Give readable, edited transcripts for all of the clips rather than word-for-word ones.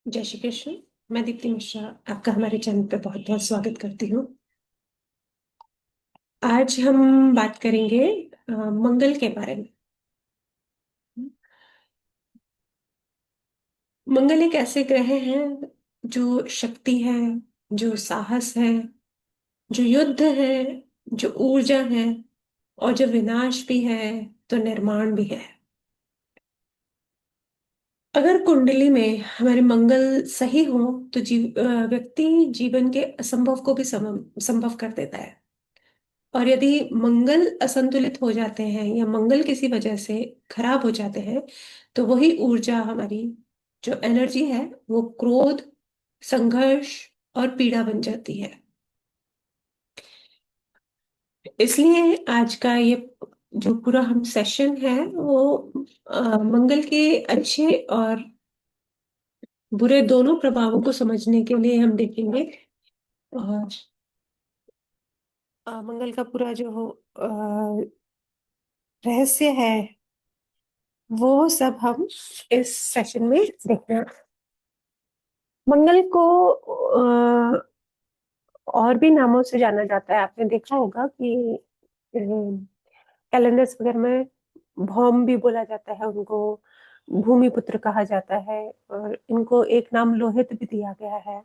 जय श्री कृष्ण। मैं दीप्ति मिश्रा आपका हमारे चैनल पे बहुत बहुत स्वागत करती हूँ। आज हम बात करेंगे मंगल के बारे में। मंगल एक ऐसे ग्रह है जो शक्ति है, जो साहस है, जो युद्ध है, जो ऊर्जा है, और जो विनाश भी है तो निर्माण भी है। अगर कुंडली में हमारे मंगल सही हो तो व्यक्ति जीवन के असंभव को भी संभव कर देता है। और यदि मंगल असंतुलित हो जाते हैं या मंगल किसी वजह से खराब हो जाते हैं तो वही ऊर्जा हमारी जो एनर्जी है वो क्रोध, संघर्ष और पीड़ा बन जाती है। इसलिए आज का ये जो पूरा हम सेशन है वो मंगल के अच्छे और बुरे दोनों प्रभावों को समझने के लिए हम देखेंगे। और मंगल का पूरा जो रहस्य है वो सब हम इस सेशन में देखते हैं। मंगल को और भी नामों से जाना जाता है। आपने देखा होगा कि कैलेंडर्स वगैरह में भौम भी बोला जाता है उनको, भूमि पुत्र कहा जाता है, और इनको एक नाम लोहित भी दिया गया है।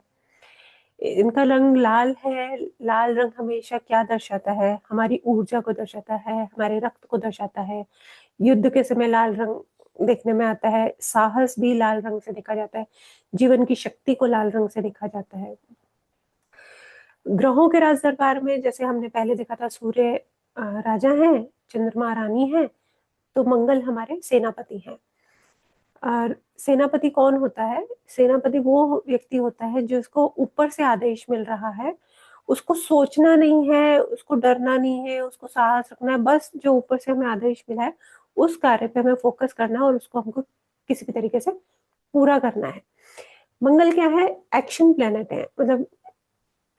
इनका रंग लाल है। लाल रंग हमेशा क्या दर्शाता है? हमारी ऊर्जा को दर्शाता है, हमारे रक्त को दर्शाता है। युद्ध के समय लाल रंग देखने में आता है। साहस भी लाल रंग से देखा जाता है। जीवन की शक्ति को लाल रंग से देखा जाता है। ग्रहों के राज दरबार में जैसे हमने पहले देखा था, सूर्य राजा है, चंद्रमा रानी है, तो मंगल हमारे सेनापति हैं। और सेनापति कौन होता है? सेनापति वो व्यक्ति होता है जिसको ऊपर से आदेश मिल रहा है। उसको सोचना नहीं है, उसको डरना नहीं है, उसको साहस रखना है। बस जो ऊपर से हमें आदेश मिला है उस कार्य पे हमें फोकस करना है और उसको हमको किसी भी तरीके से पूरा करना है। मंगल क्या है? एक्शन प्लेनेट है। मतलब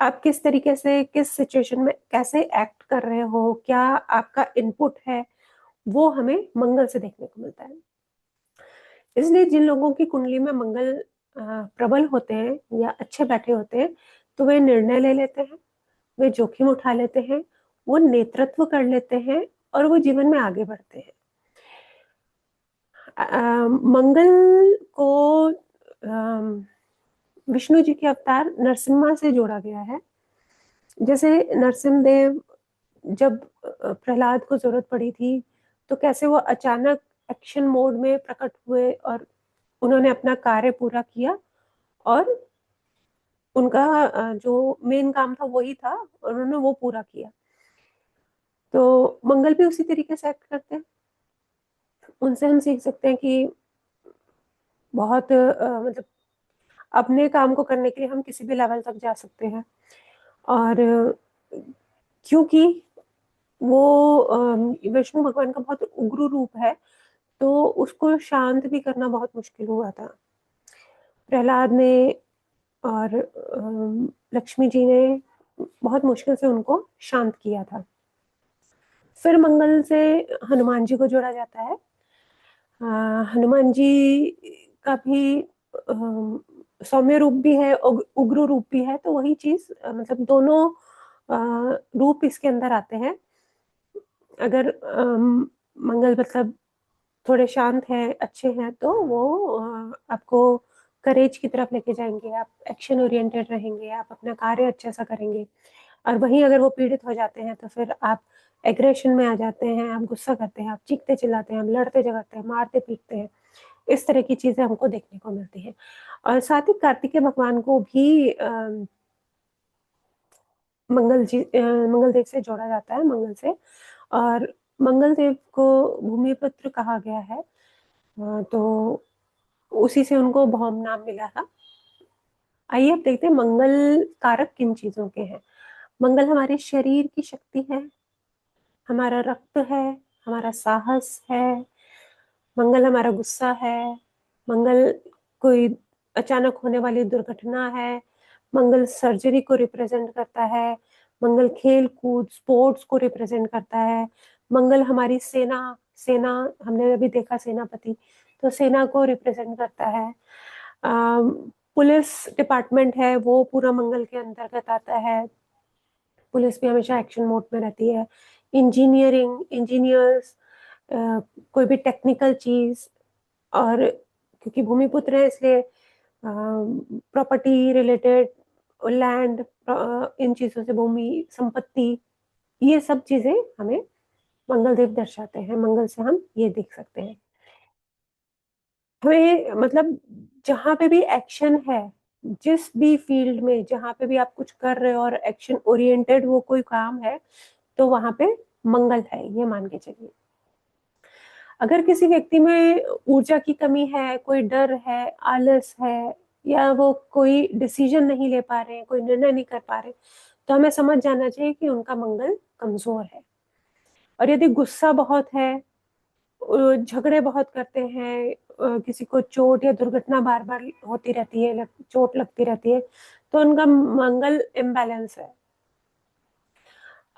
आप किस तरीके से, किस सिचुएशन में कैसे एक्ट कर रहे हो, क्या आपका इनपुट है, वो हमें मंगल से देखने को मिलता है। इसलिए जिन लोगों की कुंडली में मंगल प्रबल होते हैं या अच्छे बैठे होते हैं तो वे निर्णय ले लेते हैं, वे जोखिम उठा लेते हैं, वो नेतृत्व कर लेते हैं और वो जीवन में आगे बढ़ते हैं। मंगल को विष्णु जी के अवतार नरसिम्हा से जोड़ा गया है। जैसे नरसिम्ह देव जब प्रहलाद को जरूरत पड़ी थी तो कैसे वो अचानक एक्शन मोड में प्रकट हुए और उन्होंने अपना कार्य पूरा किया। और उनका जो मेन काम था वही था, उन्होंने वो पूरा किया। तो मंगल भी उसी तरीके से एक्ट करते हैं। उनसे हम सीख सकते हैं कि बहुत मतलब अपने काम को करने के लिए हम किसी भी लेवल तक जा सकते हैं। और क्योंकि वो विष्णु भगवान का बहुत उग्र रूप है तो उसको शांत भी करना बहुत मुश्किल हुआ था। प्रहलाद ने और लक्ष्मी जी ने बहुत मुश्किल से उनको शांत किया था। फिर मंगल से हनुमान जी को जोड़ा जाता है। हनुमान जी का भी सौम्य रूप भी है, उग्र रूप भी है। तो वही चीज मतलब दोनों रूप इसके अंदर आते हैं। अगर मंगल मतलब थोड़े शांत है, अच्छे हैं, तो वो आपको करेज की तरफ लेके जाएंगे। आप एक्शन ओरिएंटेड रहेंगे, आप अपना कार्य अच्छे से करेंगे। और वहीं अगर वो पीड़ित हो जाते हैं तो फिर आप एग्रेशन में आ जाते हैं, आप गुस्सा करते हैं, आप चीखते चिल्लाते हैं, आप लड़ते झगड़ते हैं, मारते पीटते हैं। इस तरह की चीजें हमको देखने को मिलती हैं। और साथ ही कार्तिकेय भगवान को भी मंगल देव से जोड़ा जाता है, मंगल से। और मंगल देव को भूमिपुत्र कहा गया है। तो उसी से उनको भौम नाम मिला था। आइए अब देखते हैं मंगल कारक किन चीजों के हैं। मंगल हमारे शरीर की शक्ति है, हमारा रक्त है, हमारा साहस है। मंगल हमारा गुस्सा है। मंगल कोई अचानक होने वाली दुर्घटना है। मंगल सर्जरी को रिप्रेजेंट करता है। मंगल खेल कूद स्पोर्ट्स को रिप्रेजेंट करता है। मंगल हमारी सेना सेना हमने अभी देखा सेनापति, तो सेना को रिप्रेजेंट करता है। पुलिस डिपार्टमेंट है वो पूरा मंगल के अंतर्गत आता है, पुलिस भी हमेशा एक्शन मोड में रहती है। इंजीनियरिंग, इंजीनियर्स, कोई भी टेक्निकल चीज, और क्योंकि भूमिपुत्र है इसलिए प्रॉपर्टी रिलेटेड, लैंड, इन चीजों से, भूमि संपत्ति, ये सब चीजें हमें मंगल देव दर्शाते हैं। मंगल से हम ये देख सकते हैं। हमें मतलब जहां पे भी एक्शन है, जिस भी फील्ड में जहां पे भी आप कुछ कर रहे हो और एक्शन ओरिएंटेड वो कोई काम है, तो वहां पे मंगल है, ये मान के चलिए। अगर किसी व्यक्ति में ऊर्जा की कमी है, कोई डर है, आलस है, या वो कोई डिसीजन नहीं ले पा रहे हैं, कोई निर्णय नहीं कर पा रहे, तो हमें समझ जाना चाहिए कि उनका मंगल कमजोर है। और यदि गुस्सा बहुत है, झगड़े बहुत करते हैं, किसी को चोट या दुर्घटना बार बार होती रहती है, चोट लगती रहती है, तो उनका मंगल इम्बैलेंस है।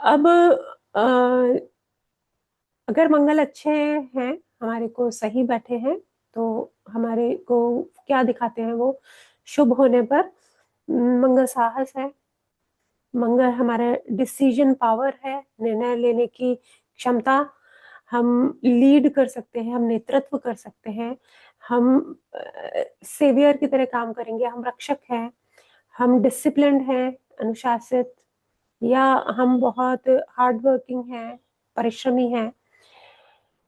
अब अगर मंगल अच्छे हैं, हमारे को सही बैठे हैं, तो हमारे को क्या दिखाते हैं वो? शुभ होने पर मंगल साहस है, मंगल हमारा डिसीजन पावर है, निर्णय लेने की क्षमता, हम लीड कर सकते हैं, हम नेतृत्व कर सकते हैं, हम सेवियर की तरह काम करेंगे, हम रक्षक हैं, हम डिसिप्लिन्ड हैं, अनुशासित, या हम बहुत हार्ड वर्किंग हैं, परिश्रमी हैं।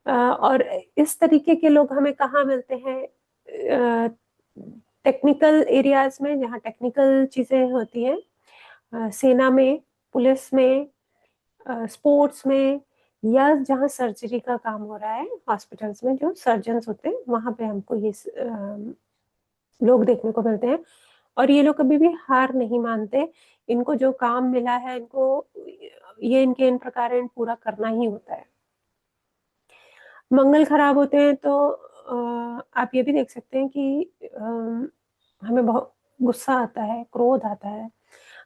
और इस तरीके के लोग हमें कहाँ मिलते हैं? टेक्निकल एरियाज में, जहाँ टेक्निकल चीजें होती हैं, सेना में, पुलिस में, स्पोर्ट्स में, या जहाँ सर्जरी का काम हो रहा है, हॉस्पिटल्स में जो सर्जन्स होते हैं, वहां पे हमको ये लोग देखने को मिलते हैं। और ये लोग कभी भी हार नहीं मानते, इनको जो काम मिला है, इनको ये इनके इन प्रकार पूरा करना ही होता है। मंगल खराब होते हैं तो आप ये भी देख सकते हैं कि हमें बहुत गुस्सा आता है, क्रोध आता है,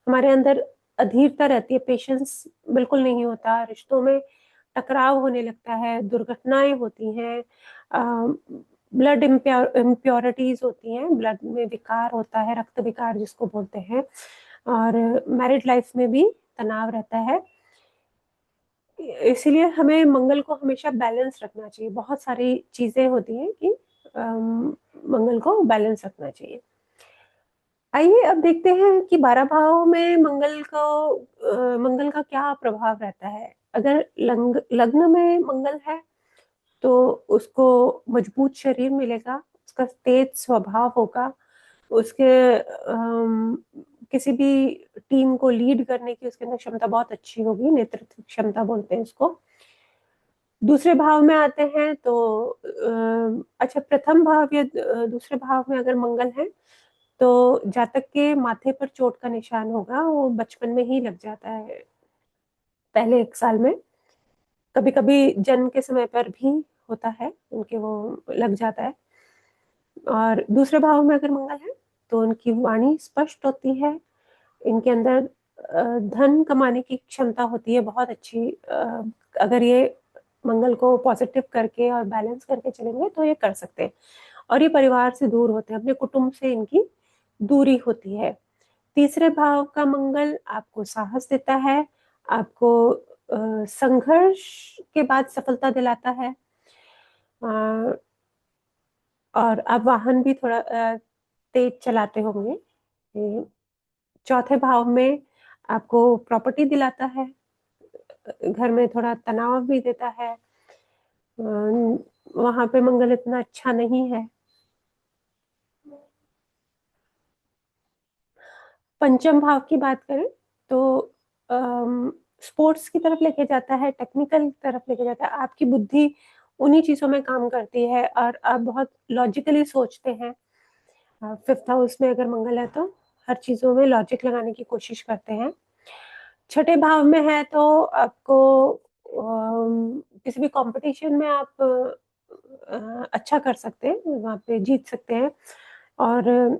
हमारे अंदर अधीरता रहती है, पेशेंस बिल्कुल नहीं होता, रिश्तों में टकराव होने लगता है, दुर्घटनाएं होती हैं, ब्लड इम्प्योरिटीज होती हैं, ब्लड में विकार होता है, रक्त विकार जिसको बोलते हैं, और मैरिड लाइफ में भी तनाव रहता है। इसीलिए हमें मंगल को हमेशा बैलेंस रखना चाहिए। बहुत सारी चीजें होती हैं कि मंगल को बैलेंस रखना चाहिए। आइए अब देखते हैं कि 12 भाव में मंगल का क्या प्रभाव रहता है। अगर लग्न में मंगल है तो उसको मजबूत शरीर मिलेगा, उसका तेज स्वभाव होगा, उसके किसी भी टीम को लीड करने की उसके अंदर क्षमता बहुत अच्छी होगी, नेतृत्व क्षमता बोलते हैं इसको। दूसरे भाव में आते हैं तो अच्छा, प्रथम भाव या दूसरे भाव में अगर मंगल है तो जातक के माथे पर चोट का निशान होगा, वो बचपन में ही लग जाता है, पहले 1 साल में, कभी कभी जन्म के समय पर भी होता है उनके, वो लग जाता है। और दूसरे भाव में अगर मंगल है तो उनकी वाणी स्पष्ट होती है, इनके अंदर धन कमाने की क्षमता होती है बहुत अच्छी। अगर ये मंगल को पॉजिटिव करके और बैलेंस करके चलेंगे तो ये कर सकते हैं। और ये परिवार से दूर होते हैं, अपने कुटुंब से इनकी दूरी होती है। तीसरे भाव का मंगल आपको साहस देता है, आपको संघर्ष के बाद सफलता दिलाता है, और आप वाहन भी थोड़ा तेज चलाते होंगे। चौथे भाव में आपको प्रॉपर्टी दिलाता है, घर में थोड़ा तनाव भी देता है, वहां पे मंगल इतना अच्छा नहीं है। पंचम भाव की बात करें तो स्पोर्ट्स की तरफ लेके जाता है, टेक्निकल तरफ लेके जाता है, आपकी बुद्धि उन्हीं चीजों में काम करती है और आप बहुत लॉजिकली सोचते हैं। फिफ्थ हाउस में अगर मंगल है तो हर चीजों में लॉजिक लगाने की कोशिश करते हैं। छठे भाव में है तो आपको किसी भी कंपटीशन में आप अच्छा कर सकते हैं, वहां पे जीत सकते हैं। और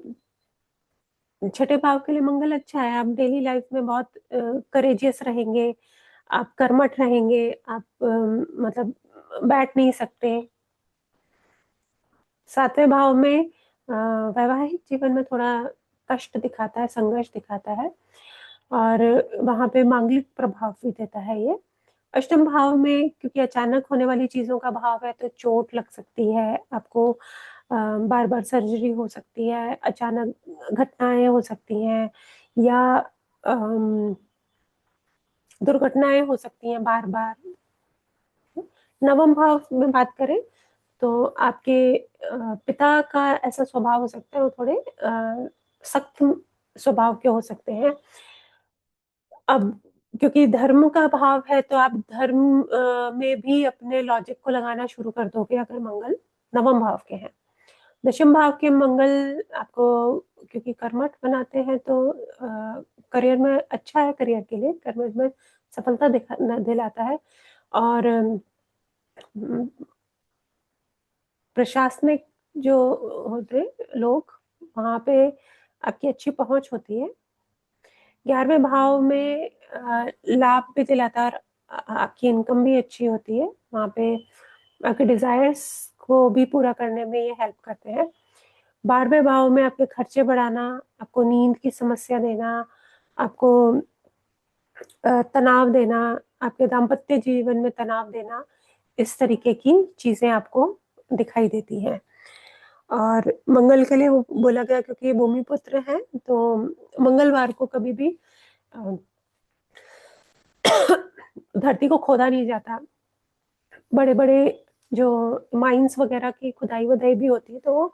छठे भाव के लिए मंगल अच्छा है, आप डेली लाइफ में बहुत करेजियस रहेंगे, आप कर्मठ रहेंगे, आप मतलब बैठ नहीं सकते। सातवें भाव में वैवाहिक जीवन में थोड़ा कष्ट दिखाता है, संघर्ष दिखाता है, और वहाँ पे मांगलिक प्रभाव भी देता है ये। अष्टम भाव में क्योंकि अचानक होने वाली चीज़ों का भाव है, तो चोट लग सकती है आपको, बार-बार सर्जरी हो सकती है, अचानक घटनाएँ हो सकती हैं, या अम, दुर्घटनाएँ हो सकती हैं बार-बार। नवम भाव में बात करें तो आपके पिता का ऐसा स्वभाव हो सकता है, वो थोड़े सख्त स्वभाव के हो सकते हैं। अब क्योंकि धर्म का भाव है, तो आप धर्म में भी अपने लॉजिक को लगाना शुरू कर दोगे अगर मंगल नवम भाव के हैं। दशम भाव के मंगल आपको क्योंकि कर्मठ बनाते हैं, तो करियर में अच्छा है, करियर के लिए करियर में सफलता दिलाता है, और प्रशासनिक जो होते लोग, वहाँ पे आपकी अच्छी पहुँच होती है। 11वें भाव में लाभ भी दिलाता है, और आपकी इनकम भी अच्छी होती है। वहाँ पे आपके डिज़ायर्स को भी पूरा करने में ये हेल्प करते हैं। 12वें भाव में आपके खर्चे बढ़ाना, आपको नींद की समस्या देना, आपको तनाव देना, आपके दाम्पत्य जीवन में तनाव देना, इस तरीके की चीज़ें आपको दिखाई देती हैं। और मंगल के लिए वो बोला गया क्योंकि ये भूमि पुत्र है, तो मंगलवार को कभी भी अ, धरती को खोदा नहीं जाता। बड़े-बड़े जो माइंस वगैरह की खुदाई-वुदाई भी होती है, तो वो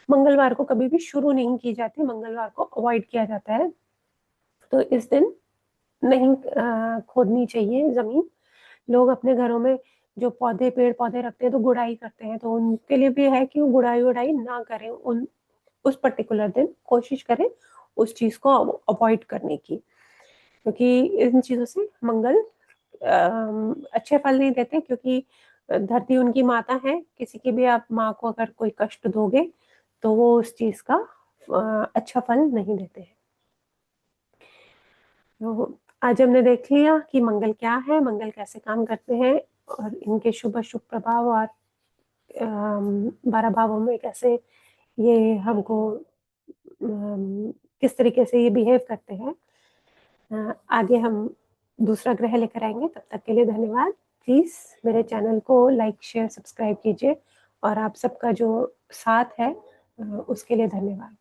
मंगलवार को कभी भी शुरू नहीं की जाती, मंगलवार को अवॉइड किया जाता है। तो इस दिन नहीं खोदनी चाहिए ज़मीन। लोग अपने घरों में जो पौधे पेड़-पौधे रखते हैं, तो गुड़ाई करते हैं, तो उनके लिए भी है कि वो गुड़ाई-वुड़ाई ना करें। उस पर्टिकुलर दिन कोशिश करें उस चीज़ को अवॉइड करने की, क्योंकि इन चीज़ों से मंगल अच्छे फल नहीं देते, क्योंकि धरती उनकी माता है, किसी की भी आप माँ को अगर कोई कष्ट दोगे, तो वो उस चीज़ का अच्छा फल नहीं देते हैं। तो आज हमने देख लिया कि मंगल क्या है, मंगल कैसे काम करते हैं, और इनके शुभ-अशुभ प्रभाव, और 12 भावों में कैसे ये हमको किस तरीके से ये बिहेव करते हैं। आगे हम दूसरा ग्रह लेकर आएँगे, तब तक के लिए धन्यवाद। प्लीज़ मेरे चैनल को लाइक, शेयर, सब्सक्राइब कीजिए, और आप सबका जो साथ है उसके लिए धन्यवाद।